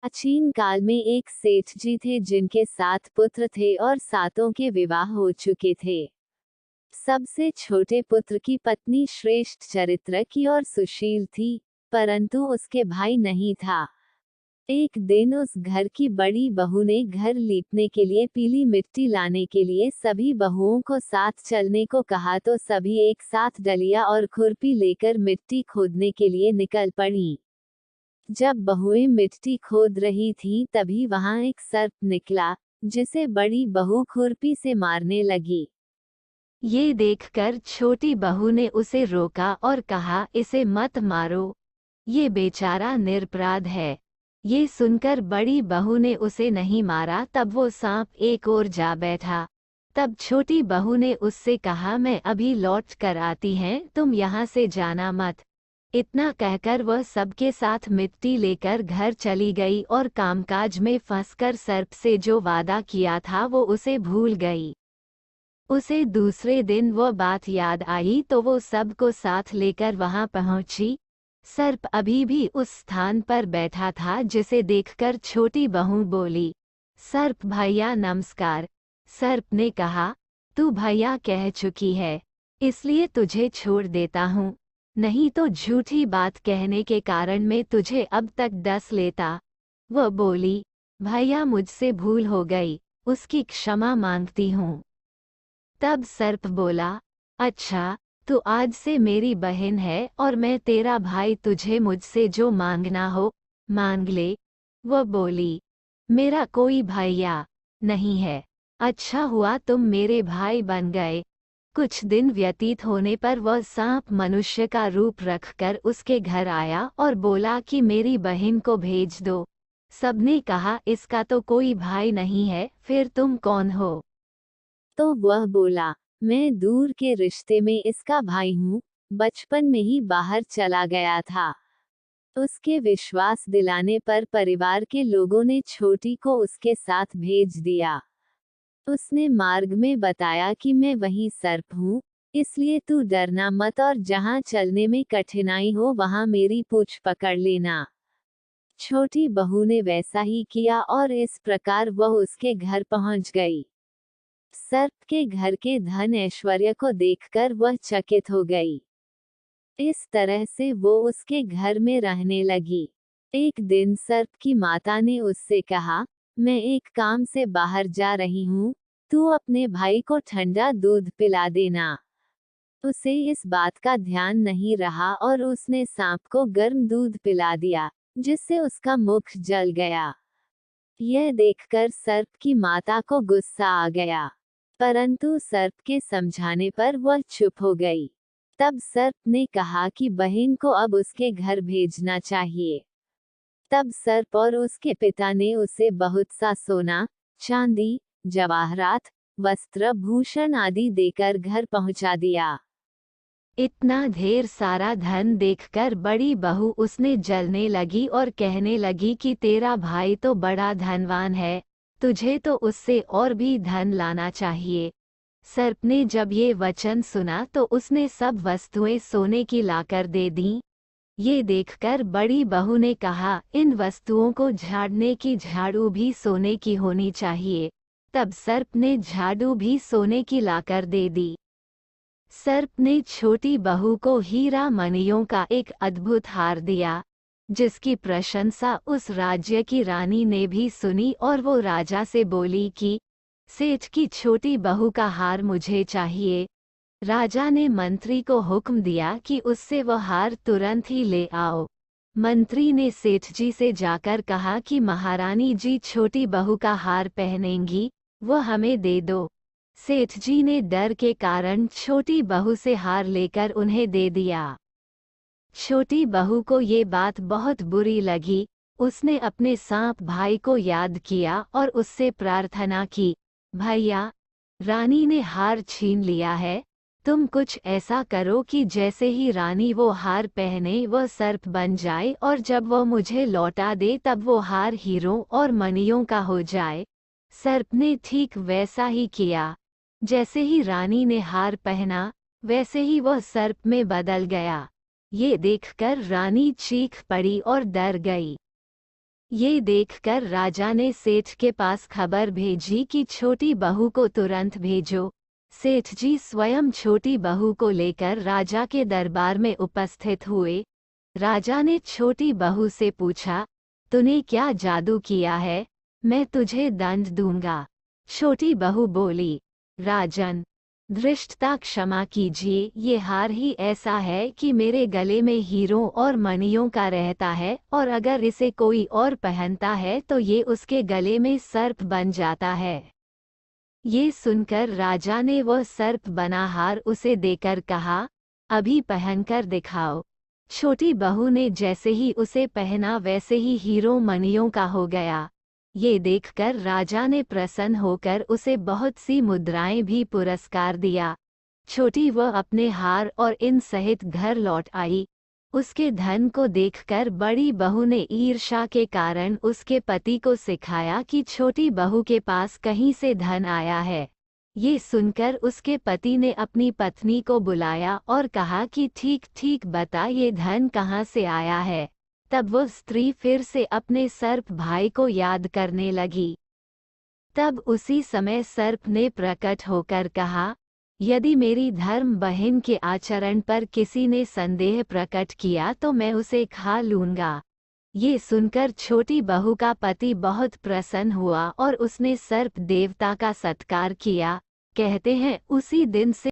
प्राचीन काल में एक सेठ जी थे जिनके 7 पुत्र थे और सातों के विवाह हो चुके थे। सबसे छोटे पुत्र की पत्नी श्रेष्ठ चरित्र की और सुशील थी, परंतु उसके भाई नहीं था। एक दिन उस घर की बड़ी बहू ने घर लीपने के लिए पीली मिट्टी लाने के लिए सभी बहुओं को साथ चलने को कहा, तो सभी एक साथ डलिया और खुरपी लेकर मिट्टी खोदने के लिए निकल पड़ी। जब बहुएं मिट्टी खोद रही थीं, तभी वहां एक सर्प निकला, जिसे बड़ी बहू खुरपी से मारने लगी। ये देखकर छोटी बहू ने उसे रोका और कहा, इसे मत मारो, ये बेचारा निरपराध है। ये सुनकर बड़ी बहू ने उसे नहीं मारा। तब वो सांप एक ओर जा बैठा। तब छोटी बहू ने उससे कहा, मैं अभी लौट कर आती हैं, तुम यहाँ से जाना मत। इतना कहकर वह सबके साथ मिट्टी लेकर घर चली गई और कामकाज में फंसकर सर्प से जो वादा किया था वो उसे भूल गई। उसे दूसरे दिन वह बात याद आई तो वो सबको साथ लेकर वहां पहुंची। सर्प अभी भी उस स्थान पर बैठा था, जिसे देखकर छोटी बहू बोली, सर्प भैया नमस्कार। सर्प ने कहा, तू भैया कह चुकी है, इसलिए तुझे छोड़ देता हूँ, नहीं तो झूठी बात कहने के कारण मैं तुझे अब तक डस लेता। वह बोली, भैया मुझसे भूल हो गई, उसकी क्षमा मांगती हूँ। तब सर्प बोला, अच्छा, तू आज से मेरी बहन है और मैं तेरा भाई, तुझे मुझसे जो मांगना हो मांग ले। वह बोली, मेरा कोई भैया नहीं है, अच्छा हुआ तुम मेरे भाई बन गए। कुछ दिन व्यतीत होने पर वह सांप मनुष्य का रूप रखकर उसके घर आया और बोला कि मेरी बहन को भेज दो। सबने कहा, इसका तो कोई भाई नहीं है, फिर तुम कौन हो? तो वह बोला, मैं दूर के रिश्ते में इसका भाई हूँ, बचपन में ही बाहर चला गया था। उसके विश्वास दिलाने पर परिवार के लोगों ने छोटी को उसके साथ भेज दिया। उसने मार्ग में बताया कि मैं वही सर्प हूँ, इसलिए तू डरना मत और जहाँ चलने में कठिनाई हो वहाँ मेरी पूंछ पकड़ लेना। छोटी बहू ने वैसा ही किया और इस प्रकार वह उसके घर पहुँच गई। सर्प के घर के धन ऐश्वर्य को देखकर वह चकित हो गई। इस तरह से वो उसके घर में रहने लगी। एक दिन सर्प की माता ने उससे कहा, मैं एक काम से बाहर जा रही हूँ, तू अपने भाई को ठंडा दूध पिला देना। उसे इस बात का ध्यान नहीं रहा और उसने सांप को गर्म दूध पिला दिया, जिससे उसका मुख जल गया। यह देखकर सर्प की माता को गुस्सा आ गया, परंतु सर्प के समझाने पर वह चुप हो गई। तब सर्प ने कहा कि बहन को अब उसके घर भेजना चाहिए। तब सर्प और उसके पिता ने उसे बहुत सा सोना, चांदी, जवाहरात, वस्त्र, भूषण आदि देकर घर पहुंचा दिया। इतना ढेर सारा धन देखकर बड़ी बहू उसने जलने लगी और कहने लगी कि तेरा भाई तो बड़ा धनवान है, तुझे तो उससे और भी धन लाना चाहिए। सर्प ने जब ये वचन सुना तो उसने सब वस्तुएं सोने की लाकर दे दी। ये देखकर बड़ी बहू ने कहा, इन वस्तुओं को झाड़ने की झाड़ू भी सोने की होनी चाहिए। तब सर्प ने झाड़ू भी सोने की लाकर दे दी। सर्प ने छोटी बहू को हीरा मणियों का एक अद्भुत हार दिया, जिसकी प्रशंसा उस राज्य की रानी ने भी सुनी और वो राजा से बोली कि सेठ की छोटी बहू का हार मुझे चाहिए। राजा ने मंत्री को हुक्म दिया कि उससे वह हार तुरंत ही ले आओ। मंत्री ने सेठ जी से जाकर कहा कि महारानी जी छोटी बहू का हार पहनेंगी, वह हमें दे दो। सेठ जी ने डर के कारण छोटी बहू से हार लेकर उन्हें दे दिया। छोटी बहू को ये बात बहुत बुरी लगी। उसने अपने सांप भाई को याद किया और उससे प्रार्थना की, भैया, रानी ने हार छीन लिया है, तुम कुछ ऐसा करो कि जैसे ही रानी वो हार पहने वह सर्प बन जाए और जब वह मुझे लौटा दे तब वो हार हीरों और मणियों का हो जाए। सर्प ने ठीक वैसा ही किया। जैसे ही रानी ने हार पहना, वैसे ही वह सर्प में बदल गया। ये देखकर रानी चीख पड़ी और डर गई। ये देखकर राजा ने सेठ के पास खबर भेजी कि छोटी बहू को तुरंत भेजो। सेठ जी स्वयं छोटी बहू को लेकर राजा के दरबार में उपस्थित हुए। राजा ने छोटी बहू से पूछा, तूने क्या जादू किया है? मैं तुझे दंड दूंगा। छोटी बहू बोली, राजन, धृष्टता क्षमा कीजिए, ये हार ही ऐसा है कि मेरे गले में हीरों और मणियों का रहता है, और अगर इसे कोई और पहनता है तो ये उसके गले में सर्प बन जाता है। ये सुनकर राजा ने वह सर्प बना हार उसे देकर कहा, अभी पहनकर दिखाओ। छोटी बहू ने जैसे ही उसे पहना वैसे ही हीरों मणियों का हो गया। ये देखकर राजा ने प्रसन्न होकर उसे बहुत सी मुद्राएं भी पुरस्कार दिया। छोटी वह अपने हार और इन सहित घर लौट आई। उसके धन को देखकर बड़ी बहू ने ईर्ष्या के कारण उसके पति को सिखाया कि छोटी बहू के पास कहीं से धन आया है। ये सुनकर उसके पति ने अपनी पत्नी को बुलाया और कहा कि ठीक ठीक बता, ये धन कहाँ से आया है। तब वह स्त्री फिर से अपने सर्प भाई को याद करने लगी। तब उसी समय सर्प ने प्रकट होकर कहा, यदि मेरी धर्म बहन के आचरण पर किसी ने संदेह प्रकट किया तो मैं उसे खा लूंगा। ये सुनकर छोटी बहू का पति बहुत प्रसन्न हुआ और उसने सर्प देवता का सत्कार किया। कहते हैं उसी दिन से